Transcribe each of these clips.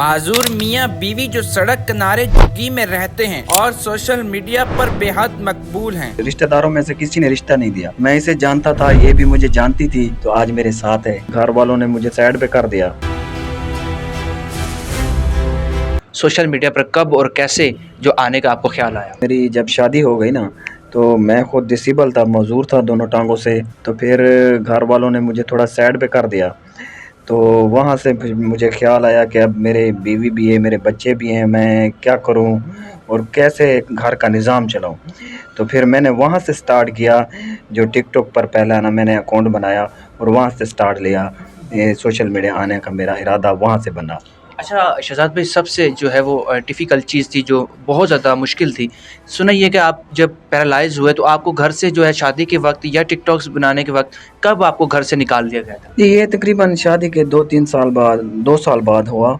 معذور میاں بیوی جو سڑک کنارے جھگی میں رہتے ہیں اور سوشل میڈیا پر بے حد مقبول ہیں۔ رشتہ داروں میں سے کسی نے رشتہ نہیں دیا، میں اسے جانتا تھا، یہ بھی مجھے جانتی تھی، تو آج میرے ساتھ ہے۔ گھر والوں نے مجھے سائڈ پہ کر دیا۔ سوشل میڈیا پر کب اور کیسے جو آنے کا آپ کو خیال آیا؟ میری جب شادی ہو گئی نا تو میں خود ڈسیبل تھا، معذور تھا دونوں ٹانگوں سے، تو پھر گھر والوں نے مجھے تھوڑا سائڈ پہ کر دیا، تو وہاں سے پھر مجھے خیال آیا کہ اب میرے بیوی بھی ہے، میرے بچے بھی ہیں، میں کیا کروں اور کیسے گھر کا نظام چلاؤں۔ تو پھر میں نے وہاں سے سٹارٹ کیا، جو ٹک ٹاک پر پہلا نا میں نے اکاؤنٹ بنایا اور وہاں سے سٹارٹ لیا، سوشل میڈیا آنے کا میرا ارادہ وہاں سے بنا۔ اچھا شہزاد بھائی، سب سے جو ہے وہ ڈیفیکلٹ چیز تھی جو بہت زیادہ مشکل تھی، سنا یہ کہ آپ جب پیرالائز ہوئے تو آپ کو گھر سے جو ہے شادی کے وقت یا ٹک ٹاکس بنانے کے وقت کب آپ کو گھر سے نکال دیا گیا تھا؟ یہ تقریباً شادی کے 2 سال بعد ہوا،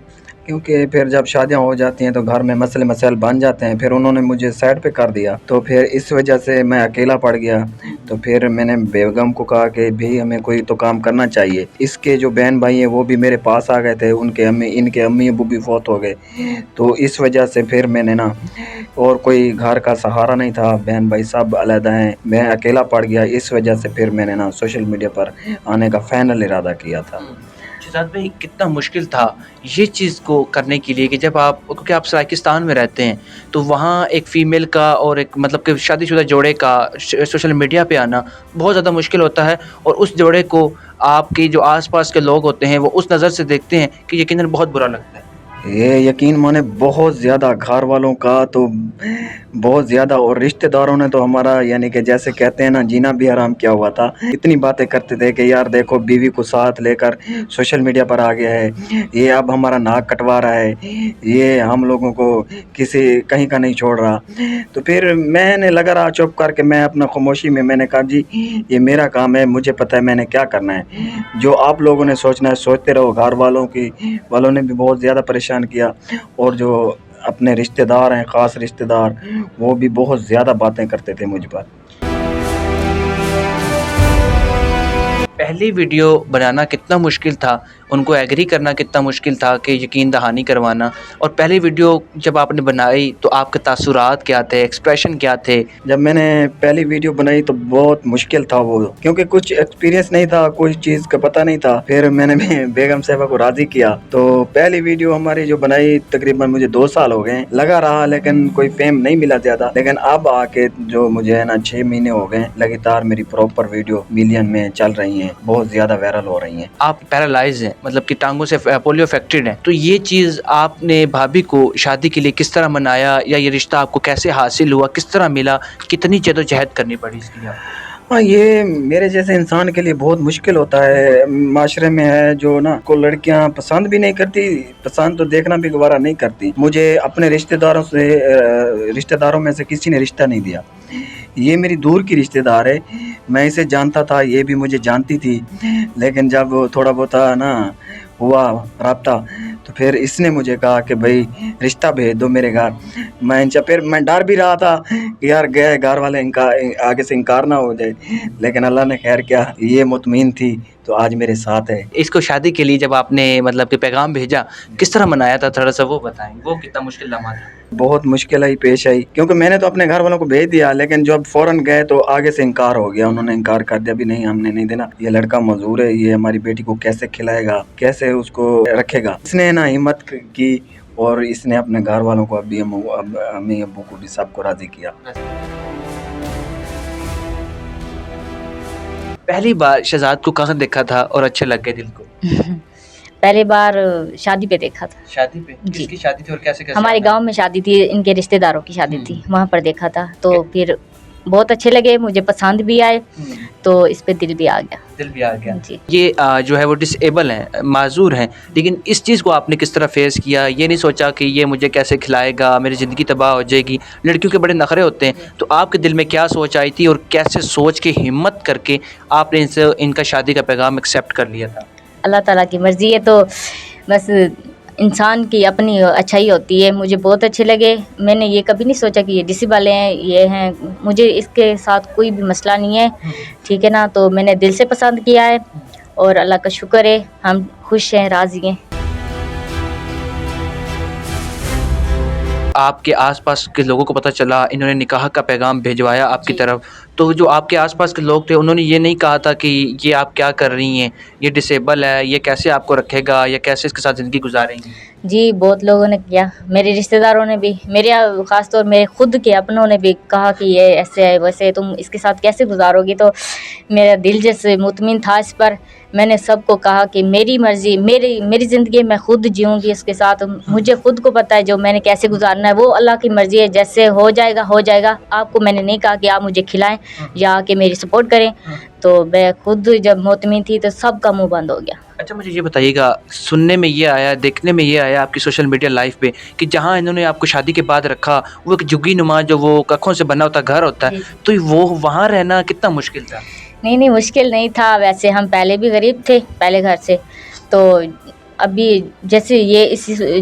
کیونکہ پھر جب شادیاں ہو جاتی ہیں تو گھر میں مسائل بن جاتے ہیں، پھر انہوں نے مجھے سائڈ پہ کر دیا، تو پھر اس وجہ سے میں اکیلا پڑ گیا۔ تو پھر میں نے بیگم کو کہا کہ بھی ہمیں کوئی تو کام کرنا چاہیے۔ اس کے جو بہن بھائی ہیں وہ بھی میرے پاس آ گئے تھے، ان کے امی ابو بھی فوت ہو گئے، تو اس وجہ سے پھر میں نے نا اور کوئی گھر کا سہارا نہیں تھا، بہن بھائی سب علیحدہ ہیں، میں اکیلا پڑ گیا۔ اس وجہ سے پھر میں نے نا سوشل میڈیا پر آنے کا فائنل ارادہ کیا تھا۔ شہزاد بھائی، کتنا مشکل تھا یہ چیز کو کرنے کے لیے کہ جب کیونکہ آپ سرائیکستان میں رہتے ہیں تو وہاں ایک فیمیل کا اور ایک مطلب کہ شادی شدہ جوڑے کا سوشل میڈیا پہ آنا بہت زیادہ مشکل ہوتا ہے، اور اس جوڑے کو آپ کی جو آس پاس کے لوگ ہوتے ہیں وہ اس نظر سے دیکھتے ہیں کہ یقیناً بہت برا لگتا ہے۔ یہ یقین مانے بہت زیادہ، گھر والوں کا تو بہت زیادہ، اور رشتہ داروں نے تو ہمارا یعنی کہ جیسے کہتے ہیں نا جینا بھی حرام کیا ہوا تھا۔ اتنی باتیں کرتے تھے کہ یار دیکھو بیوی کو ساتھ لے کر سوشل میڈیا پر آ گیا ہے، یہ اب ہمارا ناک کٹوا رہا ہے، یہ ہم لوگوں کو کہیں کا نہیں چھوڑ رہا۔ تو پھر میں نے لگا رہا چپ کر کے، میں اپنا خاموشی میں نے کہا جی یہ میرا کام ہے، مجھے پتہ ہے میں نے کیا کرنا ہے، جو آپ لوگوں نے سوچنا ہے سوچتے رہو۔ گھر والوں نے بھی بہت زیادہ پریشان کیا، اور جو اپنے رشتہ دار ہیں، خاص رشتہ دار، وہ بھی بہت زیادہ باتیں کرتے تھے مجھ پر۔ پہلی ویڈیو بنانا کتنا مشکل تھا، ان کو ایگری کرنا کتنا مشکل تھا کہ یقین دہانی کروانا، اور پہلی ویڈیو جب آپ نے بنائی تو آپ کے تاثرات کیا تھے، ایکسپریشن کیا تھے؟ جب میں نے پہلی ویڈیو بنائی تو بہت مشکل تھا وہ، کیونکہ کچھ ایکسپیرینس نہیں تھا، کوئی چیز کا پتہ نہیں تھا۔ پھر میں نے بیگم صاحبہ کو راضی کیا، تو پہلی ویڈیو ہماری جو بنائی تقریباً مجھے 2 سال ہو گئے، لگا رہا لیکن کوئی فیم نہیں ملا زیادہ، لیکن اب آ کے جو مجھے ہے نا 6 مہینے ہو گئے لگاتار میری پراپر ویڈیو ملین میں چل رہی ہیں، بہت زیادہ وائرل ہو رہی ہیں۔ آپ پیرالائز ہیں، مطلب کہ ٹانگوں سے پولیو افیکٹڈ ہیں، تو یہ چیز آپ نے بھابھی کو شادی کے لیے کس طرح منایا، یا یہ رشتہ آپ کو کیسے حاصل ہوا، کس طرح ملا، کتنی جدوجہد کرنی پڑی اس کے لیے؟ ہاں، یہ میرے جیسے انسان کے لیے بہت مشکل ہوتا ہے۔ معاشرے میں ہے جو نا کو لڑکیاں پسند بھی نہیں کرتی، پسند تو دیکھنا بھی گوارا نہیں کرتی۔ مجھے اپنے رشتہ داروں میں سے کسی نے رشتہ نہیں دیا، یہ میری دور کی رشتہ دار ہے، میں اسے جانتا تھا، یہ بھی مجھے جانتی تھی، لیکن جب تھوڑا بہت نا ہوا رابطہ تو پھر اس نے مجھے کہا کہ بھائی رشتہ بھیج دو میرے گھر۔ پھر میں ڈر بھی رہا تھا کہ یار گئے گھر والے آگے سے انکار نہ ہو جائے، لیکن اللہ نے خیر کیا، یہ مطمئن تھی تو آج میرے ساتھ ہے۔ اس کو شادی کے لیے جب آپ نے مطلب کہ پیغام بھیجا، کس طرح منایا تھا، تھوڑا سا وہ بتائیں، وہ کتنا مشکل لمحہ تھا؟ بہت مشکل آئی پیش آئی، کیونکہ میں نے تو اپنے گھر والوں کو بھیج دیا، لیکن جب فوراً گئے تو آگے سے انکار ہو گیا، انہوں نے انکار کر دیا بھی نہیں ہم نے نہیں دینا، یہ لڑکا معذور ہے، یہ ہماری بیٹی کو کیسے کھلائے گا، کیسے اس کو رکھے گا۔ اس نے نا ہمت کی اور اس نے اپنے گھر والوں کو امی ابو کو بھی سب کو راضی کیا۔ پہلی بار شہزاد کو کہاں دیکھا تھا اور اچھے لگ گئے دل کو؟ پہلی بار شادی پہ دیکھا تھا۔ شادی پہ؟ جی، کس کی شادی تھی اور کیسے ہمارے گاؤں میں شادی تھی، ان کے رشتہ داروں کی شادی تھی، وہاں پر دیکھا تھا، تو پھر بہت اچھے لگے، مجھے پسند بھی آئے، تو اس پہ دل بھی آ گیا۔ دل بھی آ گیا۔ جی، یہ جو ہے وہ ڈس ایبل ہیں، معذور ہیں، لیکن اس چیز کو آپ نے کس طرح فیس کیا؟ یہ نہیں سوچا کہ یہ مجھے کیسے کھلائے گا، میری زندگی تباہ ہو جائے گی؟ لڑکیوں کے بڑے نخرے ہوتے ہیں، تو آپ کے دل میں کیا سوچ آئی تھی اور کیسے سوچ کے ہمت کر کے آپ نے ان کا شادی کا پیغام ایکسیپٹ کر لیا تھا؟ اللہ تعالیٰ کی مرضی ہے، تو بس انسان کی اپنی اچھائی ہوتی ہے۔ مجھے بہت اچھے لگے، میں نے یہ کبھی نہیں سوچا کہ یہ ڈسیبل ہیں، یہ ہیں، مجھے اس کے ساتھ کوئی بھی مسئلہ نہیں ہے، ٹھیک ہے نا، تو میں نے دل سے پسند کیا ہے، اور اللہ کا شکر ہے، ہم خوش ہیں، راضی ہیں۔ آپ کے آس پاس کے لوگوں کو پتہ چلا، انہوں نے نکاح کا پیغام بھیجوایا آپ کی جی طرف، تو جو آپ کے آس پاس کے لوگ تھے انہوں نے یہ نہیں کہا تھا کہ یہ آپ کیا کر رہی ہیں، یہ ڈسیبل ہے، یہ کیسے آپ کو رکھے گا یا کیسے اس کے ساتھ زندگی گزاریں گی؟ جی بہت لوگوں نے کیا، میرے رشتہ داروں نے بھی، میرے خاص طور میرے خود کے اپنوں نے بھی کہا کہ یہ ایسے ہے ویسے ہے، تم اس کے ساتھ کیسے گزارو گی. تو میرا دل جیسے مطمئن تھا اس پر. میں نے سب کو کہا کہ میری مرضی، میری زندگی میں خود جیوں گی اس کے ساتھ. مجھے خود کو پتہ ہے جو میں نے کیسے گزارنا ہے، وہ اللہ کی مرضی ہے، جیسے ہو جائے گا ہو جائے گا. آپ کو میں نے نہیں کہا کہ آپ مجھے کھلائیں یا کہ میری سپورٹ کریں. تو میں خود جب مطمئن تھی تو سب کا منہ بند ہو گیا. اچھا مجھے یہ بتائیے گا، سننے میں یہ آیا، دیکھنے میں یہ آیا آپ کی سوشل میڈیا لائف پہ کہ جہاں انہوں نے آپ کو شادی کے بعد رکھا، وہ ایک جھگی نما جو وہ ککھوں سے بنا ہوتا گھر ہوتا ہے، تو وہ وہاں رہنا کتنا مشکل تھا؟ نہیں مشکل نہیں تھا، ویسے ہم پہلے بھی غریب تھے پہلے گھر سے. تو ابھی جیسے یہ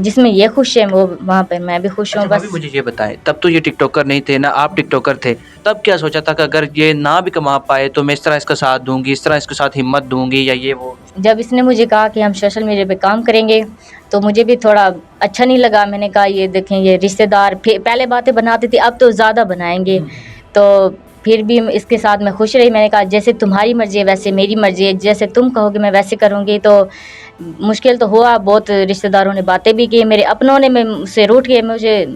جس میں یہ خوش ہیں وہ وہاں پہ میں بھی خوش ہوں. اچھا بس بھابھی مجھے یہ بتائیں، تب تو یہ ٹک ٹاکر نہیں تھے، نہ آپ ٹک ٹاکر تھے، تب کیا سوچا تھا کہ اگر یہ نہ بھی کما پائے تو میں اس طرح اس کا ساتھ دوں گی، اس طرح اس کے ساتھ ہمت دوں گی یا یہ وہ؟ جب اس نے مجھے کہا کہ ہم سوشل میڈیا پہ کام کریں گے تو مجھے بھی تھوڑا اچھا نہیں لگا. میں نے کہا یہ دیکھیں یہ رشتہ دار پہلے باتیں بناتے تھے، اب تو زیادہ بنائیں گے. تو پھر بھی اس کے ساتھ میں خوش رہی. میں نے کہا جیسے تمہاری مرضی ہے ویسے میری مرضی ہے، جیسے تم کہو گے میں ویسے کروں گی. تو مشکل تو ہوا بہت، رشتہ داروں نے باتیں بھی کی، میرے اپنوں نے مجھ سے روٹ گئے،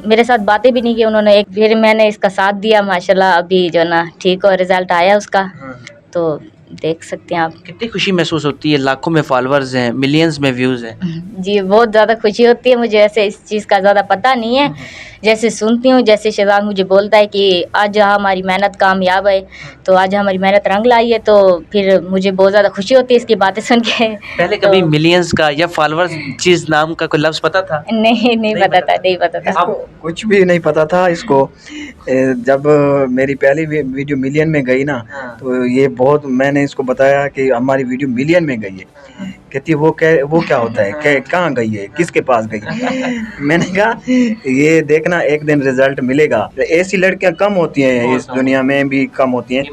میرے ساتھ باتیں بھی نہیں کی انہوں نے. پھر میں نے اس کا ساتھ دیا ماشاءاللہ. ابھی جو نا ٹھیک ہو رزلٹ آیا اس کا. تو دیکھ سکتے ہیں آپ. کتنی خوشی محسوس ہوتی ہے، لاکھوں میں فالورز ہیں، ملینز میں ویوز ہیں. جی بہت زیادہ خوشی ہوتی ہے. مجھے ایسے اس چیز کا زیادہ پتہ نہیں ہے، جیسے سنتی ہوں، جیسے شہزاد مجھے بولتا ہے کہ آج ہماری محنت کامیاب ہے، تو آج ہماری محنت رنگ لائی ہے، تو پھر مجھے بہت زیادہ خوشی ہوتی ہے اس کی باتیں سن کے. پہلے کبھی ملینز کا یا فالورز چیز نام کا کوئی لفظ پتہ تھا؟ نہیں پتہ تھا، نہیں پتہ تھا. اس کو کچھ بھی نہیں پتا تھا اس کو. جب میری پہلی ویڈیو ملین میں گئی نا تو یہ بہت، میں نے اس کو بتایا کہ ہماری ویڈیو ملین میں گئی ہے. کہتی وہ کیا ہوتا ہے، کہاں گئی ہے، کس کے پاس گئی. میں نے کہا یہ دیکھنا ایک دن رزلٹ ملے گا. ایسی لڑکیاں کم ہوتی ہیں اس دنیا میں بھی، کم ہوتی ہیں.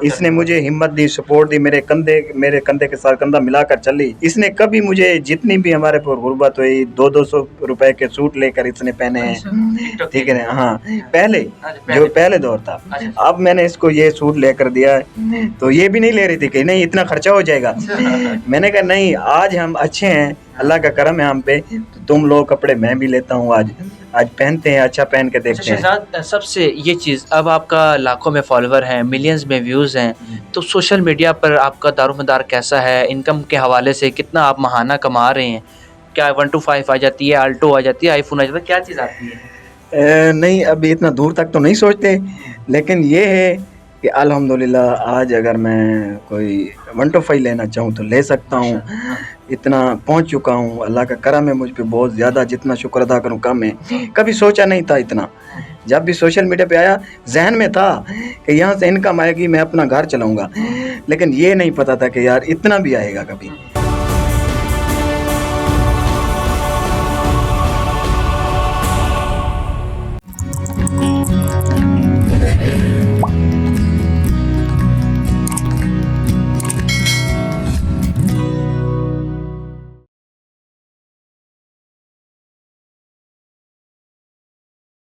اس نے مجھے ہمت دی، سپورٹ دی، میرے کندھے کے ساتھ کندھا ملا کر چلی. اس نے کبھی مجھے جتنی بھی ہمارے پر غربت ہوئی 200 روپے کے سوٹ لے کر اس نے پہنے ہیں، ٹھیک ہے. ہاں پہلے دور تھا. اب میں نے اس کو یہ سوٹ لے کر دیا ہے تو یہ بھی نہیں لے رہی تھی کہ نہیں اتنا خرچہ ہو جائے گا. میں نے کہا نہیں، آج ہم اچھے ہیں، اللہ کا کرم ہے ہم پہ. تم لوگ کپڑے میں بھی لیتا ہوں، آج پہنتے ہیں، اچھا پہن کے دیکھتے ہیں. شہزاد سب سے یہ چیز، اب آپ کا لاکھوں میں فالوور ہیں، ملینز میں ویوز ہیں، تو سوشل میڈیا پر آپ کا دار و مدار کیسا ہے؟ انکم کے حوالے سے کتنا آپ ماہانہ کما رہے ہیں؟ کیا 125 آ جاتی ہے، آلٹو آ جاتی ہے، آئی فون آ جاتا ہے، کیا چیز آتی ہے؟ نہیں ابھی اتنا دور تک تو نہیں سوچتے، لیکن یہ ہے کہ الحمدللہ آج اگر میں کوئی 125 لینا چاہوں تو لے سکتا ہوں. اتنا پہنچ چکا ہوں، اللہ کا کرم ہے مجھ پہ بہت زیادہ. جتنا شکر ادا کروں کم ہے. کبھی سوچا نہیں تھا اتنا. جب بھی سوشل میڈیا پہ آیا ذہن میں تھا کہ یہاں سے انکم آئے گی، میں اپنا گھر چلاؤں گا، لیکن یہ نہیں پتا تھا کہ یار اتنا بھی آئے گا کبھی.